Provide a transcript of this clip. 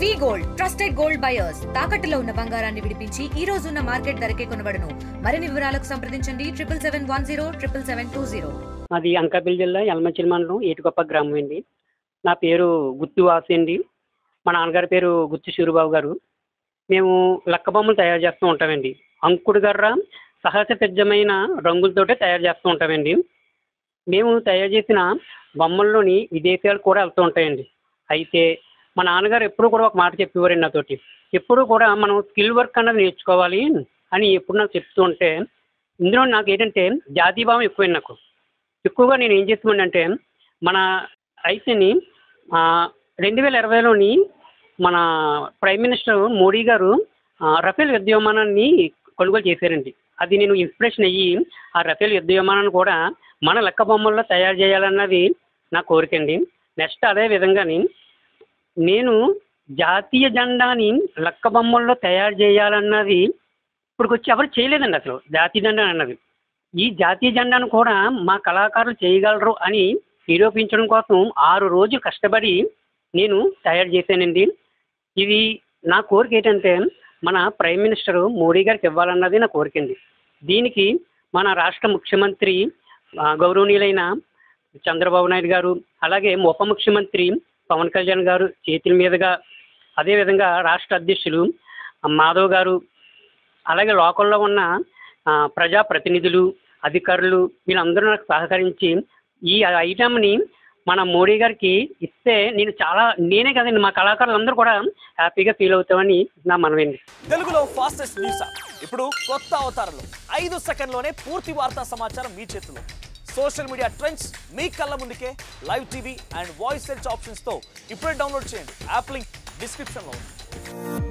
వి gold trusted gold buyers తాకట్టులో ఉన్న బంగారాన్ని విడిపించి ఈ రోజు ఉన్న మార్కెట్ ధరకే కొనబడును. మరిన్ని వివరాలకు సంప్రదించండి 7710 అది అనకాపల్లి జిల్లా యలమంచిలి మండలం ఏటుకొప్ప గ్రామం అండి. నా పేరు గుత్తు వాసి అండి. మా నాన్నగారి పేరు గుత్తి సూరిబాబు గారు. మేము లక్క బొమ్మలు తయారు చేస్తూ ఉంటామండి. అంకుడు గర్ర సహజ సిద్ధమైన రంగులతోటే తయారు చేస్తూ ఉంటామండి. మేము తయారు చేసిన బొమ్మల్లోని విదేశాలు కూడా వెళ్తూ ఉంటాయండి. అయితే మా నాన్నగారు ఎప్పుడూ కూడా ఒక మాట చెప్పేవారండి నాతోటి. ఎప్పుడూ కూడా మనం స్కిల్ వర్క్ అన్నది నేర్చుకోవాలి అని ఎప్పుడు నాకు చెప్తూ ఉంటే, ఇందులో నాకు ఏంటంటే జాతీయభావం ఎక్కువైంది. నాకు ఎక్కువగా నేను ఏం చేస్తామంటే మన ఐసీని 2020లోని మన ప్రైమ్ మినిస్టర్ మోడీ గారు రఫేల్ యుద్ధ విమానాన్ని కొనుగోలు చేశారండి. అది నేను ఇన్స్పిరేషన్ అయ్యి ఆ రఫేల్ యుద్ధ విమానాన్ని కూడా మన లక్క బొమ్మల్లో తయారు చేయాలన్నది నా కోరికండి. నెక్స్ట్ అదే విధంగాని నేను జాతీయ జెండాని లక్క బొమ్మల్లో తయారు చేయాలన్నది ఇప్పటికొచ్చి ఎవరు చేయలేదండి. అసలు జాతీయ జెండా అన్నది ఈ జాతీయ జెండాను కూడా మా కళాకారులు చేయగలరు అని నిరూపించడం కోసం 6 రోజులు కష్టపడి నేను తయారు చేశానండి. ఇది నా కోరిక ఏంటంటే మన ప్రైమ్ మినిస్టర్ మోడీ గారికి ఇవ్వాలన్నది నా కోరికండి. దీనికి మన రాష్ట్ర ముఖ్యమంత్రి గౌరవనీయులైన చంద్రబాబు నాయుడు గారు, అలాగే ఉప ముఖ్యమంత్రి పవన్ కళ్యాణ్ గారు చేతుల మీదుగా, అదేవిధంగా రాష్ట్ర అధ్యక్షులు మాధవ్ గారు, అలాగే లోకల్లో ఉన్న ప్రజాప్రతినిధులు, అధికారులు వీళ్ళందరూ నాకు సహకరించి ఈ ఐటమ్ని మన మోడీ గారికి ఇస్తే నేనే కదండి మా కళాకారులందరూ కూడా హ్యాపీగా ఫీల్ అవుతామని నా మనవండి. తెలుగులో ఫాస్టెస్ట్ న్యూస్ ఇప్పుడు కొత్త అవతారంలో 5 సెకండ్లోనే పూర్తి వార్తా సమాచారం మీ చేతిలో. సోషల్ మీడియా ట్రెండ్స్ మీ కళ్ళ ముందుకే live TV and voice search ఆప్షన్స్తో ఇప్పుడే డౌన్లోడ్ చేయండి. యాప్ లింక్ డిస్క్రిప్షన్లో ఉంది.